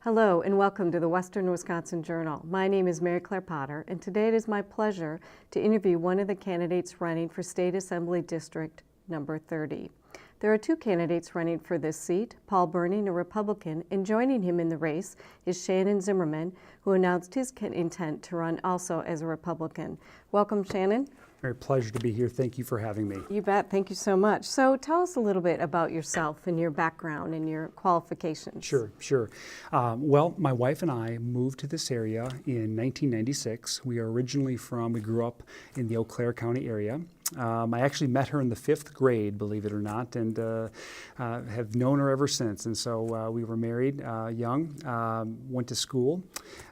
Hello and welcome to the Western Wisconsin Journal. My name is Mary Claire Potter, and today it is my pleasure to interview one of the candidates running for State Assembly District number 30. There are two candidates running for this seat, Paul Burning, a Republican, and joining him in the race is Shannon Zimmerman, who announced his intent to run also as a Republican. Welcome, Shannon. Very pleasure to be here. Thank you for having me. You bet. Thank you so much. So tell us a little bit about yourself and your background and your qualifications. Sure. Well, my wife and I moved to this area in 1996. We grew up in the Eau Claire County area. I actually met her in the 5th grade, believe it or not, and have known her ever since. And so we were married young, went to school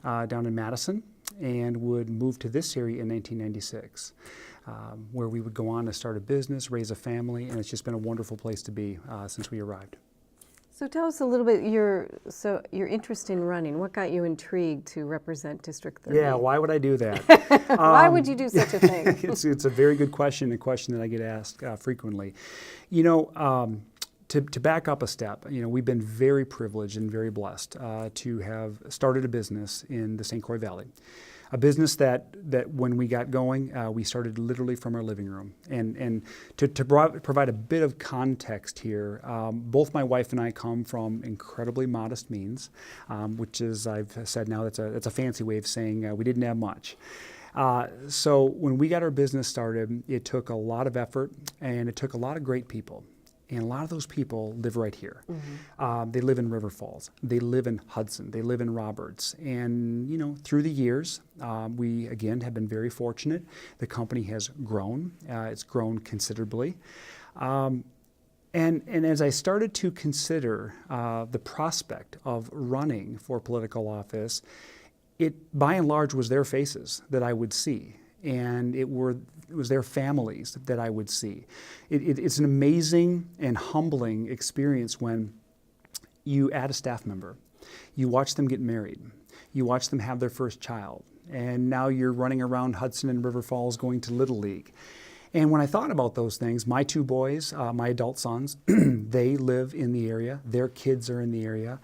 down in Madison, and would move to this area in 1996. Where we would go on to start a business, raise a family, and it's just been a wonderful place to be since we arrived. So tell us a little bit your interest in running. What got you intrigued to represent District 30? Yeah, why would I do that? Why would you do such a thing? It's a very good question, a question that I get asked frequently. You know, to back up a step, we've been very privileged and very blessed to have started a business in the St. Croix Valley. A business that when we got going, we started literally from our living room. And to provide a bit of context here, both my wife and I come from incredibly modest means, which is, I've said now, that's a fancy way of saying we didn't have much. So when we got our business started, it took a lot of effort and it took a lot of great people. And a lot of those people live right here. Mm-hmm. They live in River Falls. They live in Hudson. They live in Roberts. And, through the years, we, again, have been very fortunate. The company has grown. It's grown considerably. And as I started to consider the prospect of running for political office, it, by and large, was their faces that I would see. And it was their families that I would see. It's an amazing and humbling experience when you add a staff member, you watch them get married, you watch them have their first child, and now you're running around Hudson and River Falls going to Little League. And when I thought about those things, my two boys, my adult sons, they live in the area, their kids are in the area.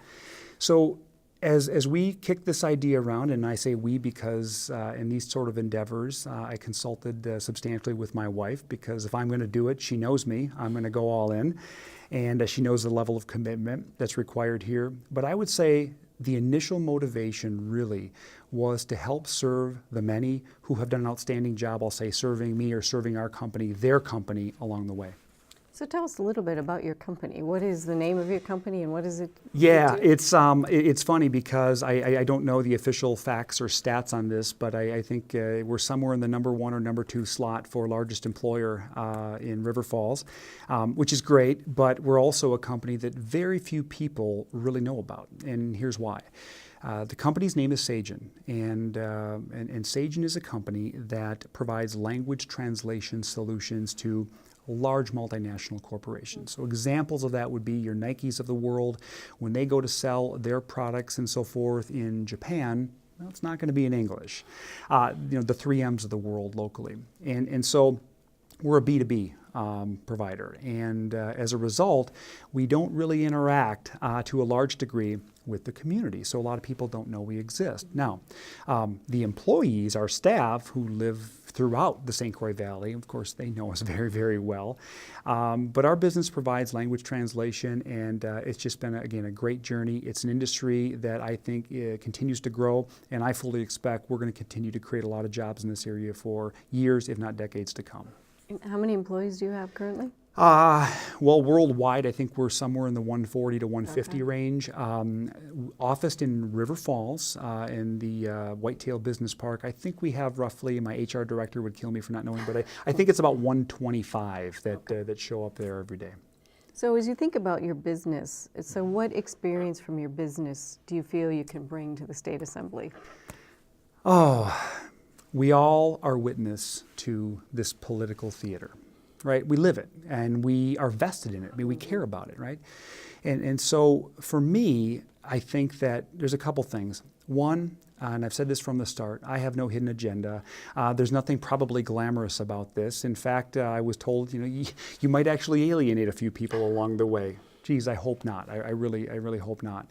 So as we kicked this idea around, and I say we because in these sort of endeavors, I consulted substantially with my wife, because if I'm going to do it, she knows me, I'm going to go all in, and she knows the level of commitment that's required here. But I would say the initial motivation really was to help serve the many who have done an outstanding job, I'll say, serving me or serving our company, their company, along the way. So tell us a little bit about your company. What is the name of your company and what is it? Yeah, it's funny because I don't know the official facts or stats on this, but I think we're somewhere in the number 1 or number 2 slot for largest employer in River Falls, which is great, but we're also a company that very few people really know about, and here's why. The company's name is Sagen, and Sagen is a company that provides language translation solutions to large multinational corporations. So examples of that would be your Nikes of the world. When they go to sell their products and so forth in Japan, well, it's not going to be in English. The 3Ms of the world locally. And so we're a B2B provider. And as a result, we don't really interact to a large degree with the community. So a lot of people don't know we exist. Now, the employees, our staff who live throughout the St. Croix Valley, of course, they know us very, very well. But our business provides language translation, and it's just been, again, a great journey. It's an industry that I think continues to grow, and I fully expect we're going to continue to create a lot of jobs in this area for years, if not decades to come. And how many employees do you have currently? Well, worldwide, I think we're somewhere in the 140 to 150 range. Officed in River Falls, in the Whitetail Business Park, I think we have roughly, my HR director would kill me for not knowing, but I think it's about 125 that show up there every day. So as you think about your business, so what experience from your business do you feel you can bring to the State Assembly? Oh, we all are witness to this political theater. Right? We live it, and we are vested in it. I mean, we care about it, right? And so for me, I think that there's a couple things. One, and I've said this from the start, I have no hidden agenda. There's nothing probably glamorous about this. In fact, I was told, you might actually alienate a few people along the way. Geez, I hope not. I really hope not.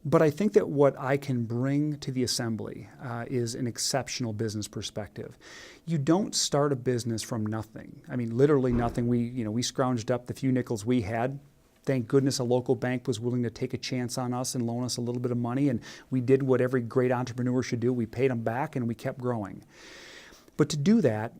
But I think that what I can bring to the Assembly is an exceptional business perspective. You don't start a business from nothing. I mean, literally nothing. We scrounged up the few nickels we had. Thank goodness a local bank was willing to take a chance on us and loan us a little bit of money, and we did what every great entrepreneur should do. We paid them back and we kept growing. But to do that,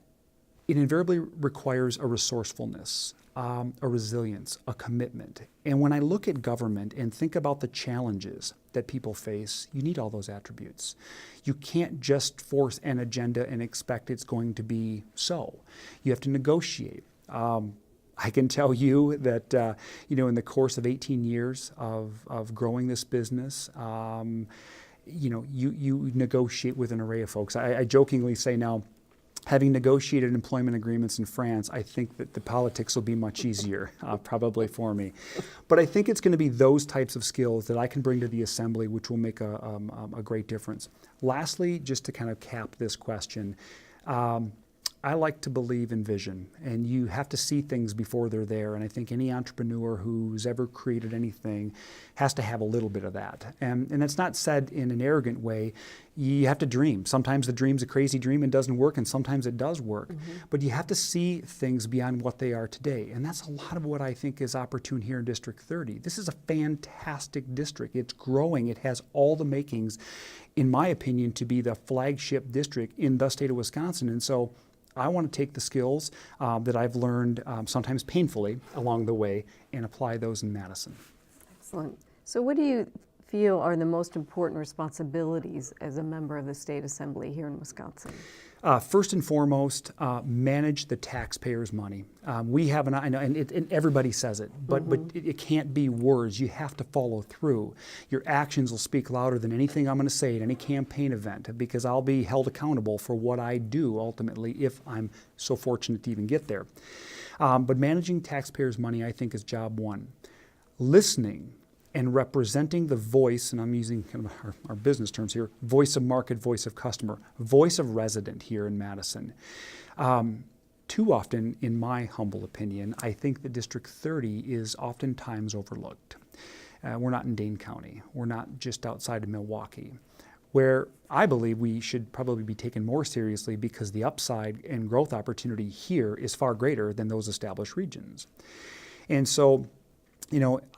it invariably requires a resourcefulness, a resilience, a commitment. And when I look at government and think about the challenges that people face, you need all those attributes. You can't just force an agenda and expect it's going to be so. You have to negotiate. I can tell you that, in the course of 18 years of growing this business, you negotiate with an array of folks. I jokingly say now, having negotiated employment agreements in France, I think that the politics will be much easier, probably for me. But I think it's going to be those types of skills that I can bring to the Assembly, which will make a great difference. Lastly, just to kind of cap this question, I like to believe in vision, and you have to see things before they're there. And I think any entrepreneur who's ever created anything has to have a little bit of that. And that's not said in an arrogant way. You have to dream. Sometimes the dream's a crazy dream and doesn't work, and sometimes it does work. Mm-hmm. But you have to see things beyond what they are today. And that's a lot of what I think is opportune here in District 30. This is a fantastic district. It's growing. It has all the makings, in my opinion, to be the flagship district in the state of Wisconsin. And so I want to take the skills that I've learned, sometimes painfully, along the way, and apply those in Madison. Excellent. So what do you feel are the most important responsibilities as a member of the State Assembly here in Wisconsin? First and foremost, manage the taxpayers' money. We have and everybody says it, but it can't be words. You have to follow through. Your actions will speak louder than anything I'm going to say at any campaign event, because I'll be held accountable for what I do ultimately if I'm so fortunate to even get there. But managing taxpayers' money, I think, is job one. Listening and representing the voice, and I'm using kind of our business terms here, voice of market, voice of customer, voice of resident here in Madison. Too often, in my humble opinion, I think that District 30 is oftentimes overlooked. We're not in Dane County. We're not just outside of Milwaukee, where I believe we should probably be taken more seriously, because the upside and growth opportunity here is far greater than those established regions. And so,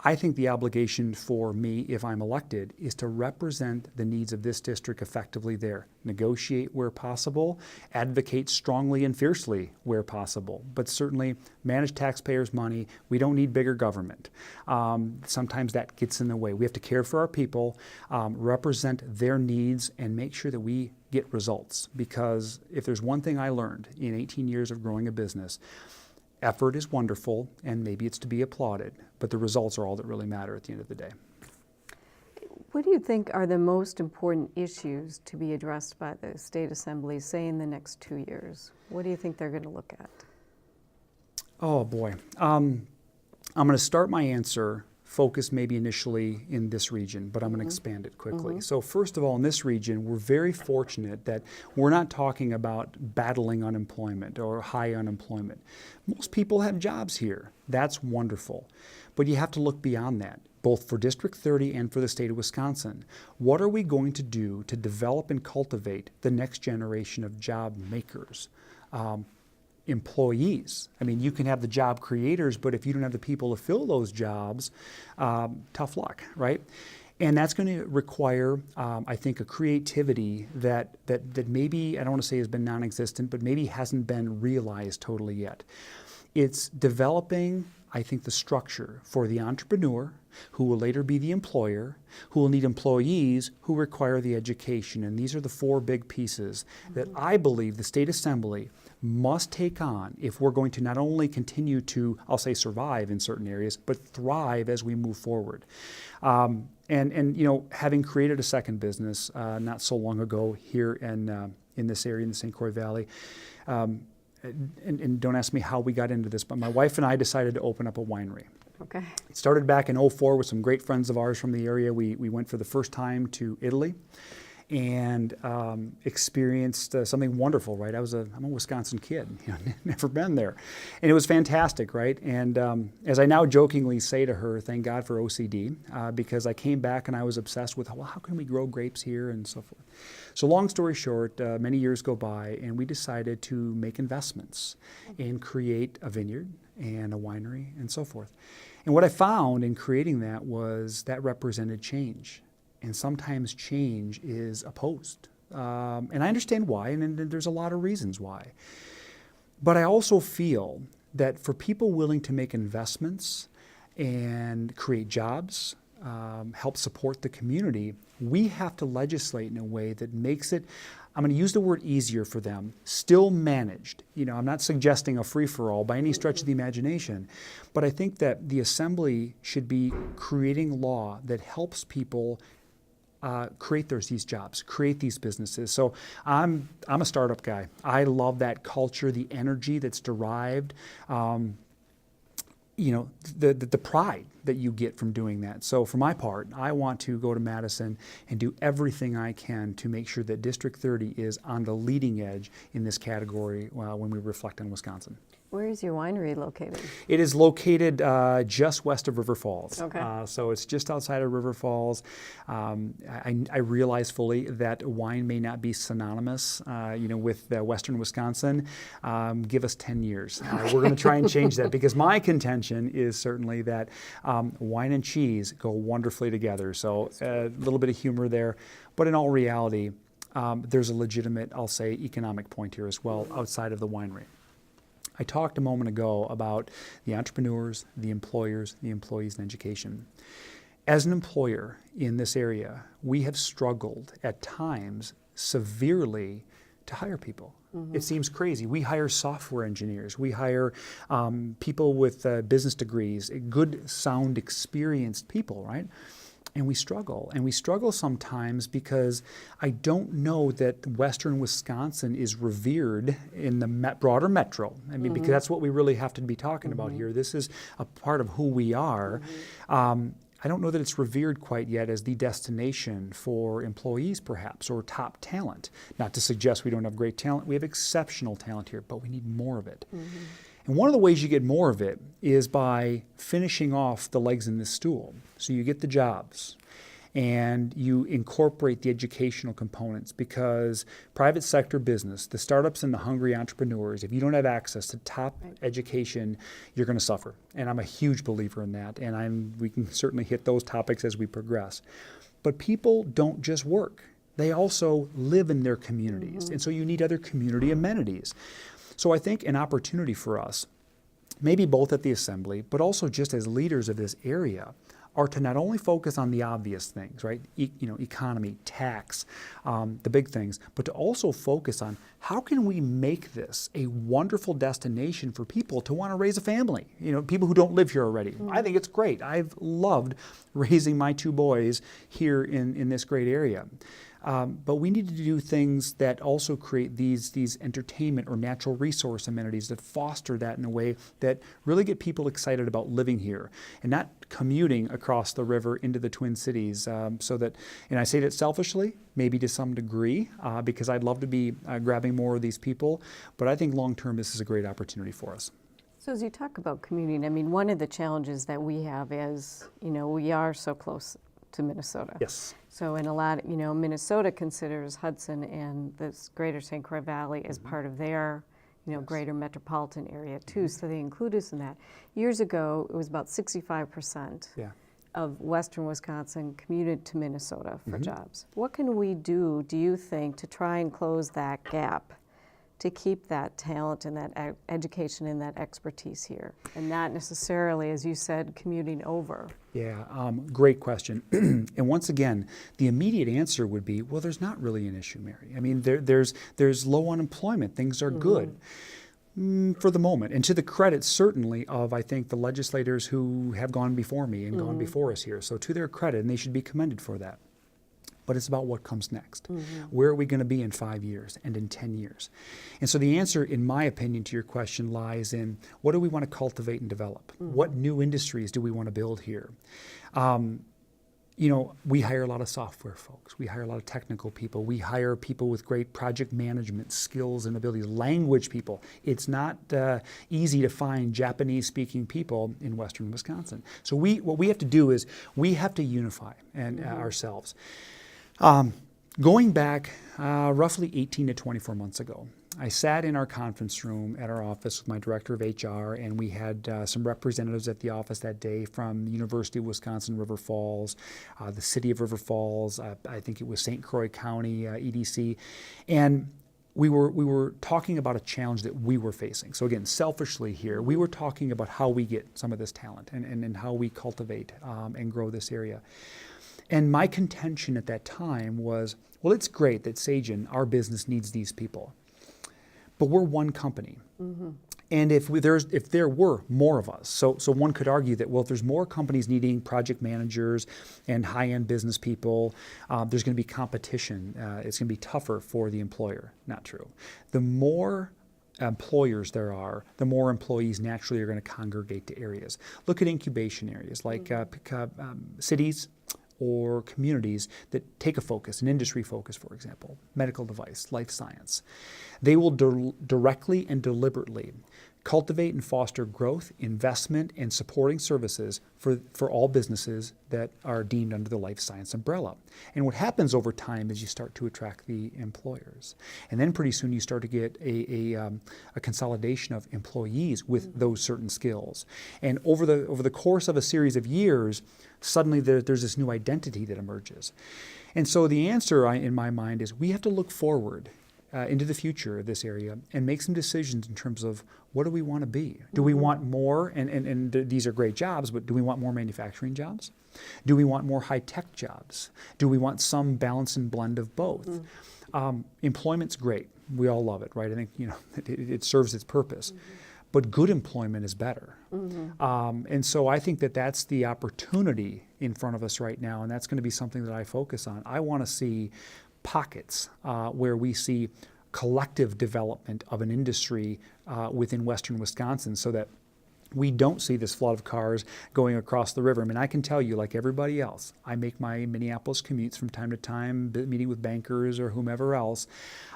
I think the obligation for me, if I'm elected, is to represent the needs of this district effectively there. Negotiate where possible, advocate strongly and fiercely where possible, but certainly manage taxpayers' money. We don't need bigger government. Sometimes that gets in the way. We have to care for our people, represent their needs, and make sure that we get results. Because if there's one thing I learned in 18 years of growing a business, effort is wonderful, and maybe it's to be applauded, but the results are all that really matter at the end of the day. What do you think are the most important issues to be addressed by the State Assembly, say, in the next 2 years? What do you think they're going to look at? Oh, boy. I'm going to start my answer focused maybe initially in this region, but I'm going to expand it quickly. So first of all, in this region, we're very fortunate that we're not talking about battling unemployment or high unemployment. Most people have jobs here. That's wonderful. But you have to look beyond that, both for District 30 and for the state of Wisconsin. What are we going to do to develop and cultivate the next generation of job makers? Employees. I mean, you can have the job creators, but if you don't have the people to fill those jobs, tough luck, right? And that's going to require, I think, a creativity that maybe, I don't want to say has been non-existent, but maybe hasn't been realized totally yet. It's developing, I think, the structure for the entrepreneur, who will later be the employer, who will need employees who require the education. And these are the four big pieces that I believe the State Assembly must take on if we're going to not only continue to, I'll say, survive in certain areas, but thrive as we move forward. And having created a second business not so long ago here in this area, in the St. Croix Valley, and don't ask me how we got into this, but my wife and I decided to open up a winery. Okay. It started back in 2004 with some great friends of ours from the area. We went for the first time to Italy. and experienced something wonderful, right? I'm a Wisconsin kid, never been there. And it was fantastic, right? And as I now jokingly say to her, thank God for OCD, because I came back and I was obsessed with, well, how can we grow grapes here and so forth. So long story short, many years go by and we decided to make investments and create a vineyard and a winery and so forth. And what I found in creating that was that represented change. And sometimes change is opposed. And I understand why, and there's a lot of reasons why. But I also feel that for people willing to make investments and create jobs, help support the community, we have to legislate in a way that makes it, I'm going to use the word easier for them, still managed. I'm not suggesting a free-for-all by any stretch of the imagination, but I think that the Assembly should be creating law that helps people create these jobs, create these businesses. So I'm a startup guy. I love that culture, the energy that's derived, the pride that you get from doing that. So for my part, I want to go to Madison and do everything I can to make sure that District 30 is on the leading edge in this category when we reflect on Wisconsin. Where is your winery located? It is located just west of River Falls. Okay. So it's just outside of River Falls. I realize fully that wine may not be synonymous, with Western Wisconsin. Give us 10 years. We're going to try and change that because my contention is certainly that wine and cheese go wonderfully together. So a little bit of humor there. But in all reality, there's a legitimate, I'll say, economic point here as well outside of the winery. I talked a moment ago about the entrepreneurs, the employers, the employees in education. As an employer in this area, we have struggled at times severely to hire people. It seems crazy. We hire software engineers. We hire people with business degrees, good, sound, experienced people, right? And we struggle. And we struggle sometimes because I don't know that Western Wisconsin is revered in the broader metro. I mean, because that's what we really have to be talking about here. This is a part of who we are. I don't know that it's revered quite yet as the destination for employees, perhaps, or top talent. Not to suggest we don't have great talent. We have exceptional talent here, but we need more of it. And one of the ways you get more of it is by finishing off the legs in this stool. So you get the jobs and you incorporate the educational components because private sector business, the startups and the hungry entrepreneurs, if you don't have access to top education, you're going to suffer. And I'm a huge believer in that. And we can certainly hit those topics as we progress. But people don't just work. They also live in their communities. And so you need other community amenities. So I think an opportunity for us, maybe both at the Assembly, but also just as leaders of this area, are to not only focus on the obvious things, right? Economy, tax, the big things, but to also focus on how can we make this a wonderful destination for people to want to raise a family? People who don't live here already. I think it's great. I've loved raising my two boys here in this great area. But we need to do things that also create these entertainment or natural resource amenities that foster that in a way that really get people excited about living here and not commuting across the river into the Twin Cities. So that, and I say that selfishly, maybe to some degree, because I'd love to be grabbing more of these people. But I think long term, this is a great opportunity for us. So as you talk about commuting, I mean, one of the challenges that we have is, we are so close to Minnesota. Yes. So in a lot, Minnesota considers Hudson and this greater St. Croix Valley as part of their, greater metropolitan area too. So they include us in that. Years ago, it was about 65% of Western Wisconsin commuted to Minnesota for jobs. What can we do you think, to try and close that gap, to keep that talent and that education and that expertise here, and not necessarily, as you said, commuting over? Yeah, great question. And once again, the immediate answer would be, well, there's not really an issue, Mary. I mean, there's low unemployment. Things are good for the moment. And to the credit, certainly, of, I think, the legislators who have gone before me and gone before us here. So to their credit, and they should be commended for that. But it's about what comes next. Where are we going to be in 5 years and in 10 years? And so the answer, in my opinion, to your question lies in what do we want to cultivate and develop? What new industries do we want to build here? we hire a lot of software folks. We hire a lot of technical people. We hire people with great project management skills and abilities, language people. It's not easy to find Japanese-speaking people in Western Wisconsin. So what we have to do is we have to unify ourselves. Going back roughly 18 to 24 months ago, I sat in our conference room at our office with my director of HR, and we had some representatives at the office that day from the University of Wisconsin River Falls, the city of River Falls, I think it was St. Croix County, EDC, and we were talking about a challenge that we were facing. So again, selfishly here, we were talking about how we get some of this talent and how we cultivate and grow this area. And my contention at that time was, well, it's great that Sagen, our business, needs these people. But we're one company. And if there were more of us, so one could argue that, well, if there's more companies needing project managers and high-end business people, there's going to be competition. It's going to be tougher for the employer. Not true. The more employers there are, the more employees naturally are going to congregate to areas. Look at incubation areas like cities or communities that take a focus, an industry focus, for example, medical device, life science. They will directly and deliberately cultivate and foster growth, investment, and supporting services for all businesses that are deemed under the life science umbrella. And what happens over time is you start to attract the employers. And then pretty soon you start to get a consolidation of employees with those certain skills. And over the course of a series of years, suddenly there's this new identity that emerges. And so the answer in my mind is we have to look forward into the future of this area and make some decisions in terms of what do we want to be? Do we want more, and these are great jobs, but do we want more manufacturing jobs? Do we want more high-tech jobs? Do we want some balance and blend of both? Employment's great. We all love it, right? I think it serves its purpose. But good employment is better. And so I think that that's the opportunity in front of us right now, and that's going to be something that I focus on. I want to see pockets where we see collective development of an industry within Western Wisconsin so that we don't see this flood of cars going across the river. I mean, I can tell you, like everybody else, I make my Minneapolis commutes from time to time, meeting with bankers or whomever else.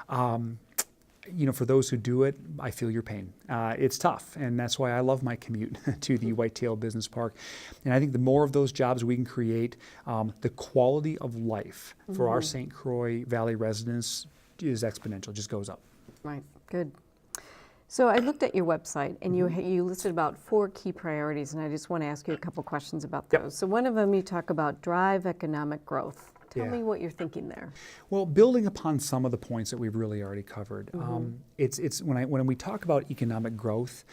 For those who do it, I feel your pain. It's tough, and that's why I love my commute to the Whitetail Business Park. And I think the more of those jobs we can create, the quality of life for our St. Croix Valley residents is exponential, just goes up. Right, good. So I looked at your website, and you listed about 4 key priorities, and I just want to ask you a couple questions about those. Yep. So one of them, you talk about drive economic growth. Tell me what you're thinking there. Well, building upon some of the points that we've really already covered, it's when we talk about economic growth,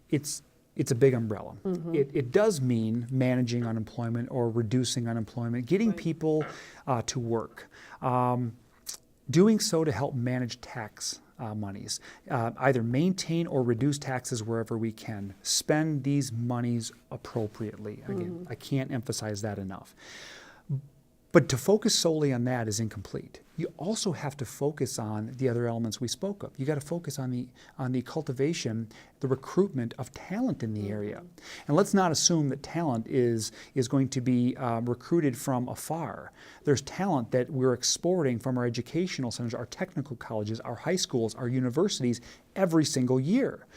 it's a big umbrella. It does mean managing unemployment or reducing unemployment, getting people to work, doing so to help manage tax monies, either maintain or reduce taxes wherever we can, spend these monies appropriately. Again, I can't emphasize that enough. But to focus solely on that is incomplete. You also have to focus on the other elements we spoke of. You got to focus on the cultivation, the recruitment of talent in the area. And let's not assume that talent is going to be recruited from afar. There's talent that we're exporting from our educational centers, our technical colleges, our high schools, our universities every single year.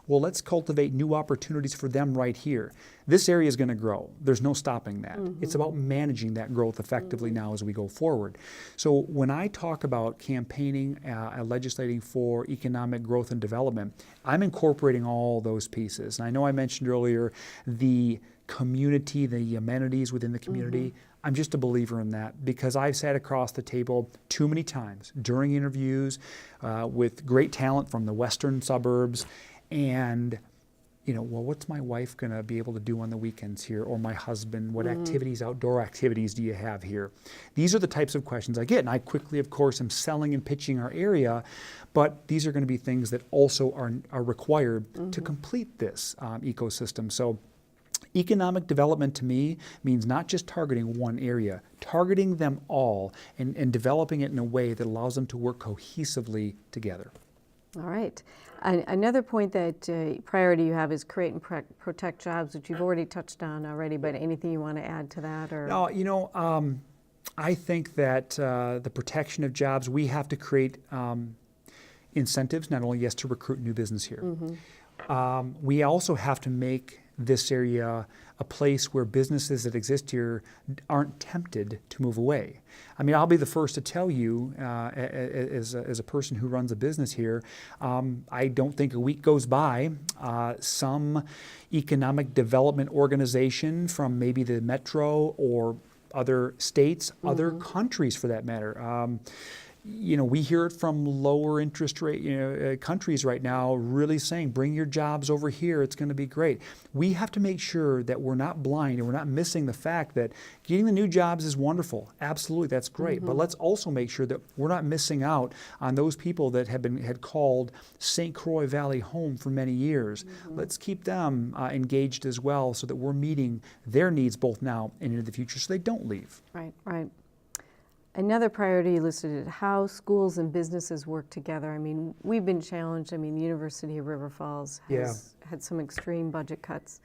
Well, let's cultivate new opportunities for them right here. This area is going to grow. There's no stopping that. It's about managing that growth effectively now as we go forward. So when I talk about campaigning and legislating for economic growth and development, I'm incorporating all those pieces. And I know I mentioned earlier the community, the amenities within the community. I'm just a believer in that because I've sat across the table too many times during interviews with great talent from the western suburbs. And, well, what's my wife going to be able to do on the weekends here, or my husband? What activities, outdoor activities do you have here? These are the types of questions I get. And I quickly, of course, am selling and pitching our area, but these are going to be things that also are required to complete this ecosystem. So economic development to me means not just targeting one area, targeting them all and developing it in a way that allows them to work cohesively together. All right. Another point that priority you have is create and protect jobs, which you've already touched on already, but anything you want to add to that? Or No, I think that the protection of jobs, we have to create incentives, not only, yes, to recruit new business here. We also have to make this area a place where businesses that exist here aren't tempted to move away. I mean, I'll be the first to tell you, as a person who runs a business here, I don't think a week goes by some economic development organization from maybe the metro or other states, other countries for that matter. We hear it from lower interest rate countries right now really saying, bring your jobs over here, it's going to be great. We have to make sure that we're not blind and we're not missing the fact that getting the new jobs is wonderful. Absolutely, that's great. But let's also make sure that we're not missing out on those people that had called St. Croix Valley home for many years. Let's keep them engaged as well so that we're meeting their needs both now and into the future so they don't leave. Right, right. Another priority you listed is how schools and businesses work together. I mean, we've been challenged. I mean, the University of River Falls has had some extreme budget cuts,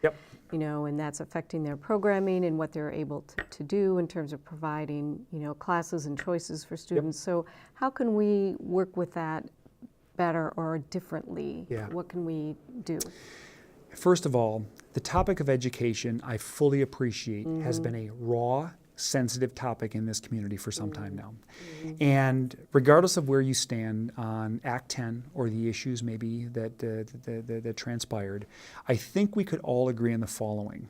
and that's affecting their programming and what they're able to do in terms of providing, classes and choices for students. So how can we work with that better or differently? What can we do? First of all, the topic of education, I fully appreciate, has been a raw, sensitive topic in this community for some time now. And regardless of where you stand on Act 10 or the issues maybe that transpired, I think we could all agree on the following.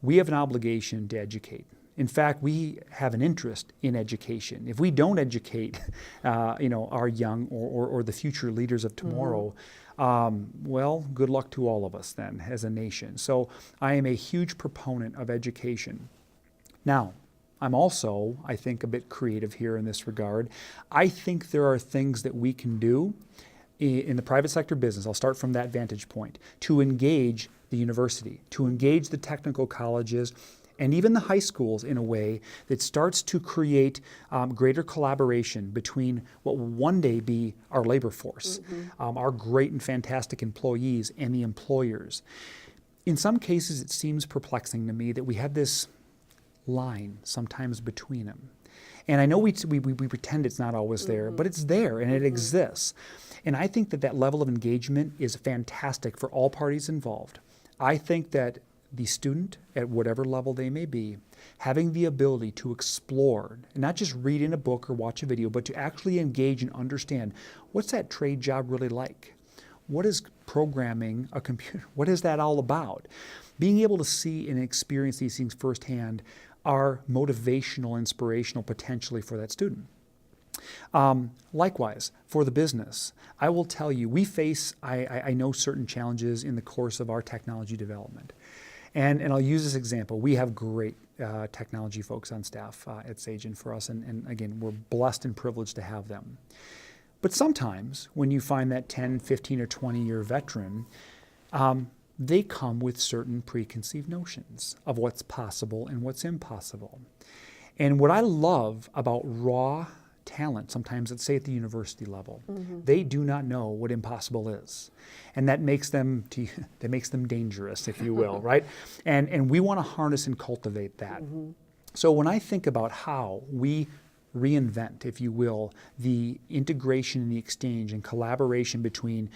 We have an obligation to educate. In fact, we have an interest in education. If we don't educate, our young or the future leaders of tomorrow, well, good luck to all of us then as a nation. So I am a huge proponent of education. Now, I'm also, I think, a bit creative here in this regard. I think there are things that we can do in the private sector business, I'll start from that vantage point, to engage the university, to engage the technical colleges, and even the high schools in a way that starts to create greater collaboration between what will one day be our labor force, our great and fantastic employees, and the employers. In some cases, it seems perplexing to me that we have this line sometimes between them. And I know we pretend it's not always there, but it's there and it exists. And I think that level of engagement is fantastic for all parties involved. I think that the student, at whatever level they may be, having the ability to explore, and not just read in a book or watch a video, but to actually engage and understand, what's that trade job really like? What is programming a computer? What is that all about? Being able to see and experience these things firsthand are motivational, inspirational potentially for that student. Likewise, for the business, I will tell you, we face, I know certain challenges in the course of our technology development. And I'll use this example. We have great technology folks on staff at Sagen for us, and again, we're blessed and privileged to have them. But sometimes when you find that 10, 15, or 20-year veteran, they come with certain preconceived notions of what's possible and what's impossible. And what I love about raw talent, sometimes let's say at the university level, they do not know what impossible is. And that makes them dangerous, if you will, right? And we want to harness and cultivate that. So when I think about how we reinvent, if you will, the integration and the exchange and collaboration between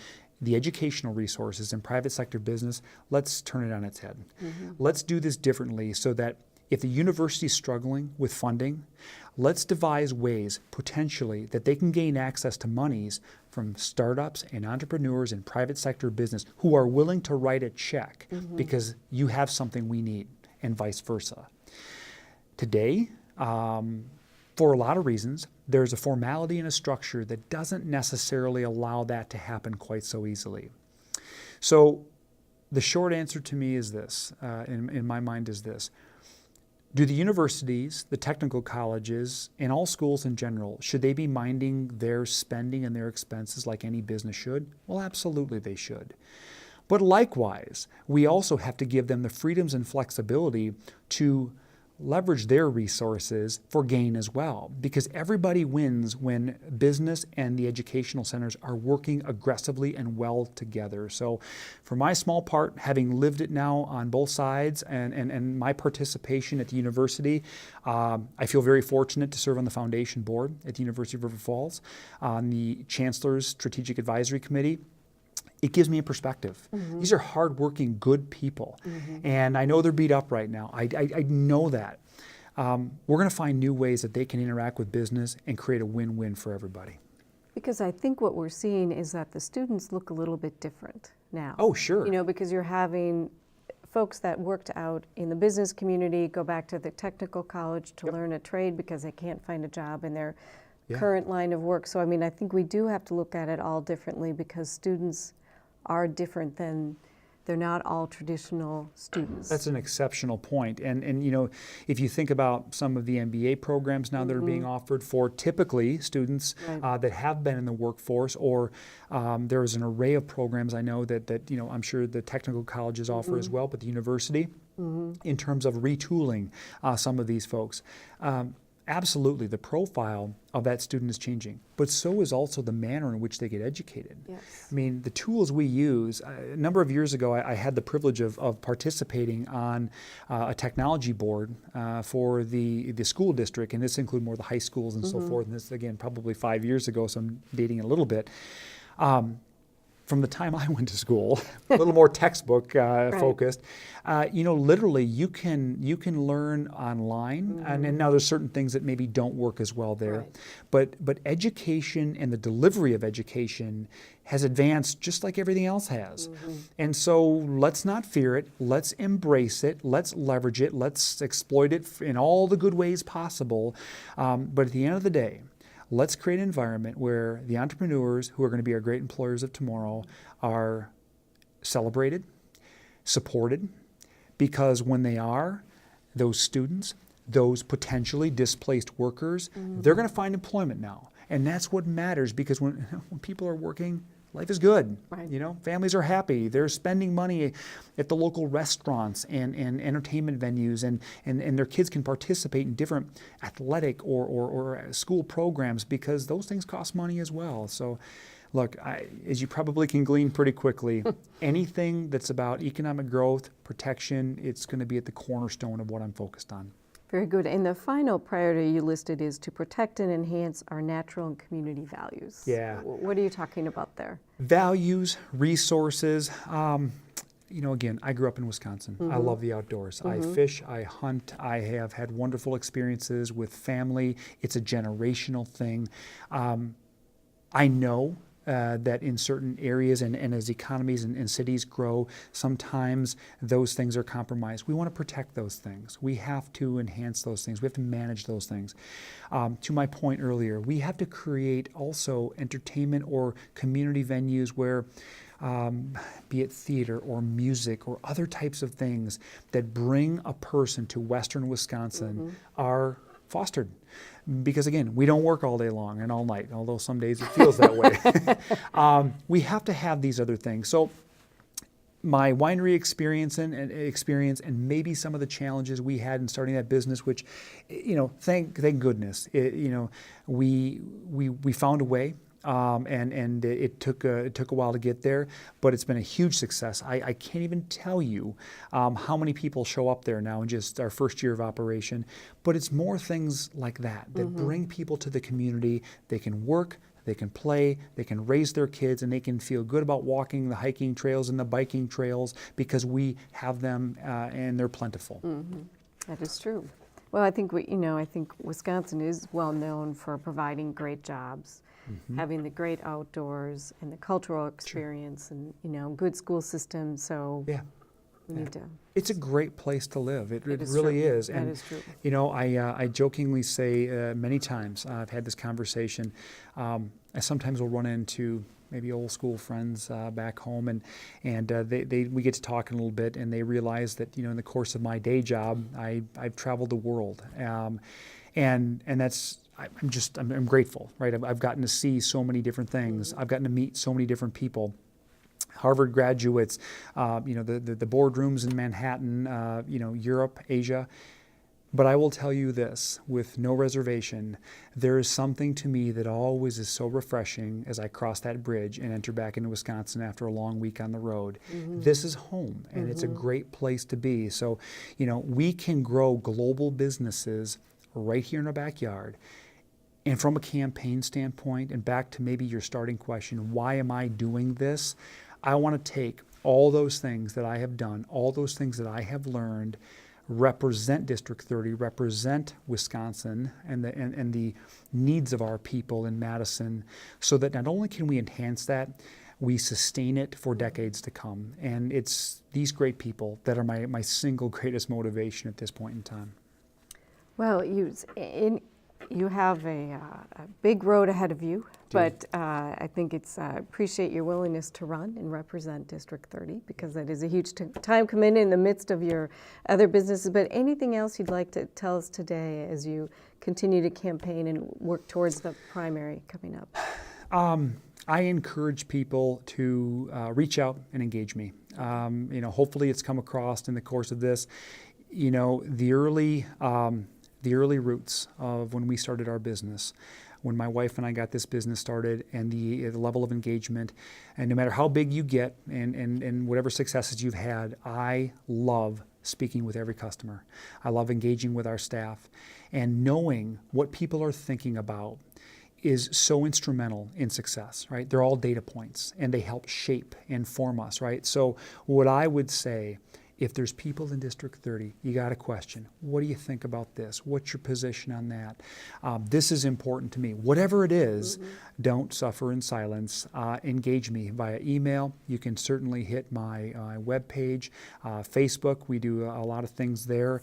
the educational resources and private sector business, let's turn it on its head. Let's do this differently so that if the university is struggling with funding, let's devise ways potentially that they can gain access to monies from startups and entrepreneurs and private sector business who are willing to write a check because you have something we need, and vice versa. Today, for a lot of reasons, there's a formality and a structure that doesn't necessarily allow that to happen quite so easily. So the short answer to me is this, in my mind is this. Do the universities, the technical colleges, and all schools in general, should they be minding their spending and their expenses like any business should? Well, absolutely they should. But likewise, we also have to give them the freedoms and flexibility to leverage their resources for gain as well, because everybody wins when business and the educational centers are working aggressively and well together. So for my small part, having lived it now on both sides and my participation at the university, I feel very fortunate to serve on the foundation board at the University of River Falls, on the Chancellor's Strategic Advisory Committee. It gives me a perspective. Mm-hmm. These are hardworking, good people. Mm-hmm. And I know they're beat up right now. I know that. We're going to find new ways that they can interact with business and create a win-win for everybody. Because I think what we're seeing is that the students look a little bit different now. Oh, sure. You know, because you're having folks that worked out in the business community go back to the technical college to learn a trade because they can't find a job in their current line of work. So, I mean, I think we do have to look at it all differently because students are different than, they're not all traditional students. That's an exceptional point. And you know, if you think about some of the MBA programs now that are being offered for typically students that have been in the workforce, or there is an array of programs I know that you know, I'm sure the technical colleges offer as well, but the university, in terms of retooling some of these folks. Absolutely, the profile of that student is changing, but so is also the manner in which they get educated. Yes. I mean, the tools we use, a number of years ago, I had the privilege of participating on a technology board for the school district, and this included more the high schools and so forth, and this, again, probably 5 years ago, so I'm dating it a little bit. From the time I went to school, a little more textbook focused, you know, literally you can learn online, and now there's certain things that maybe don't work as well there, but education and the delivery of education has advanced just like everything else has. And so let's not fear it, let's embrace it, let's leverage it, let's exploit it in all the good ways possible, but at the end of the day, let's create an environment where the entrepreneurs who are going to be our great employers of tomorrow are celebrated, supported, because when they are, those students, those potentially displaced workers, they're going to find employment now. And that's what matters, because when people are working, life is good. You know, families are happy. They're spending money at the local restaurants and entertainment venues, and their kids can participate in different athletic or school programs, because those things cost money as well. So look, as you probably can glean pretty quickly, anything that's about economic growth, protection, it's going to be at the cornerstone of what I'm focused on. Very good. And the final priority you listed is to protect and enhance our natural and community values. Yeah. What are you talking about there? Values, resources. You know, again, I grew up in Wisconsin. I love the outdoors. I fish, I hunt, I have had wonderful experiences with family. It's a generational thing. I know that in certain areas and as economies and cities grow, sometimes those things are compromised. We want to protect those things. We have to enhance those things. We have to manage those things. To my point earlier, we have to create also entertainment or community venues where be it theater or music or other types of things that bring a person to Western Wisconsin are fostered. Because again, we don't work all day long and all night, although some days it feels that way. We have to have these other things. So my winery experience and maybe some of the challenges we had in starting that business, which, you know, thank goodness, you know, we found a way. And it took a while to get there, but it's been a huge success. I can't even tell you how many people show up there now in just our first year of operation, but it's more things like that bring people to the community. They can work, they can play, they can raise their kids, and they can feel good about walking the hiking trails and the biking trails because we have them and they're plentiful. That is true. Well, I think I think Wisconsin is well known for providing great jobs. Having the great outdoors and the cultural experience and, you know, good school system. So we need to. It's a great place to live. It really true. is. That is true. You know, I jokingly say many times, I've had this conversation, I sometimes will run into maybe old school friends back home, and we get to talk a little bit, and they realize that, you know, in the course of my day job, I've traveled the world, and that's. I'm grateful, right? I've gotten to see so many different things. I've gotten to meet so many different people. Harvard graduates, you know, the boardrooms in Manhattan, you know, Europe, Asia. But I will tell you this, with no reservation, there is something to me that always is so refreshing as I cross that bridge and enter back into Wisconsin after a long week on the road. This is home, and it's a great place to be. So, we can grow global businesses right here in our backyard. And from a campaign standpoint, and back to maybe your starting question, why am I doing this? I want to take all those things that I have done, all those things that I have learned, represent District 30, represent Wisconsin and the needs of our people in Madison, so that not only can we enhance that, we sustain it for decades to come. And it's these great people that are my single greatest motivation at this point in time. Well, you have a big road ahead of you, but I think it's appreciate your willingness to run and represent District 30, because that is a huge time commitment in the midst of your other businesses. But anything else you'd like to tell us today as you continue to campaign and work towards the primary coming up? I encourage people to reach out and engage me. Hopefully it's come across in the course of this. The early roots of when we started our business, when my wife and I got this business started, and the level of engagement, and no matter how big you get and whatever successes you've had, I love speaking with every customer. I love engaging with our staff, and knowing what people are thinking about is so instrumental in success, right? They're all data points, and they help shape and form us, right? So what I would say, if there's people in District 30, you got a question. What do you think about this? What's your position on that? This is important to me. Whatever it is, don't suffer in silence. Engage me via email. You can certainly hit my webpage, Facebook. We do a lot of things there.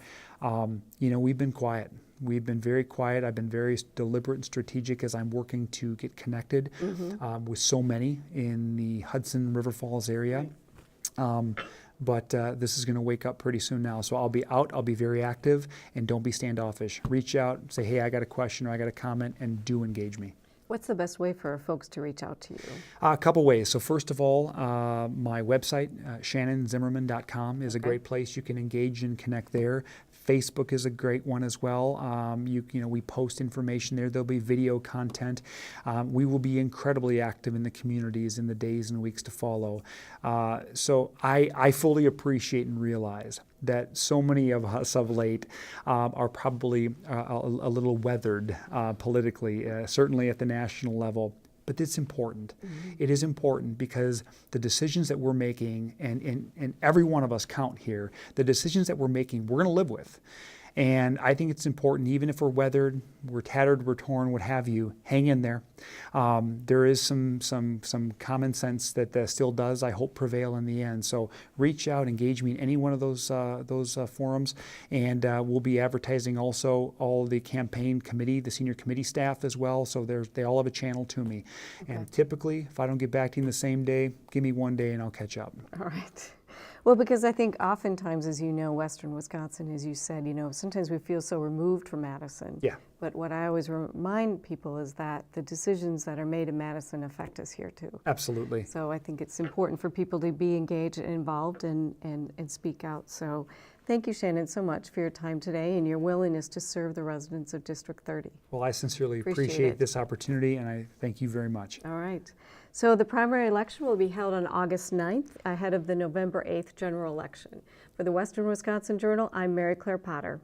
We've been quiet. We've been very quiet. I've been very deliberate and strategic as I'm working to get connected with so many in the Hudson River Falls area. But this is going to wake up pretty soon now. So I'll be out, I'll be very active, and don't be standoffish. Reach out, say, hey, I got a question or I got a comment, and do engage me. What's the best way for folks to reach out to you? A couple ways. So first of all, my website, shannonzimmerman.com, is a great place. You can engage and connect there. Facebook is a great one as well. We post information there. There'll be video content. We will be incredibly active in the communities in the days and weeks to follow. So I fully appreciate and realize that so many of us of late are probably a little weathered politically, certainly at the national level. But it's important. It is important because the decisions that we're making, and every one of us count here, the decisions that we're making, we're going to live with. And I think it's important, even if we're weathered, we're tattered, we're torn, what have you, hang in there. There is some common sense that still does, I hope, prevail in the end. So reach out, engage me in any one of those forums, and we'll be advertising also all the campaign committee, the senior committee staff as well. So they all have a channel to me. Okay. And typically, if I don't get back to you in the same day, give me one day and I'll catch up. All right. Well, because I think oftentimes, as you know, Western Wisconsin, as you said, sometimes we feel so removed from Madison. Yeah. But what I always remind people is that the decisions that are made in Madison affect us here too. Absolutely. So I think it's important for people to be engaged and involved and speak out. So thank you, Shannon, so much for your time today and your willingness to serve the residents of District 30. Well, I sincerely appreciate this opportunity, and I thank you very much. All right. So the primary election will be held on August 9th, ahead of the November 8th general election. For the Western Wisconsin Journal, I'm Mary Claire Potter.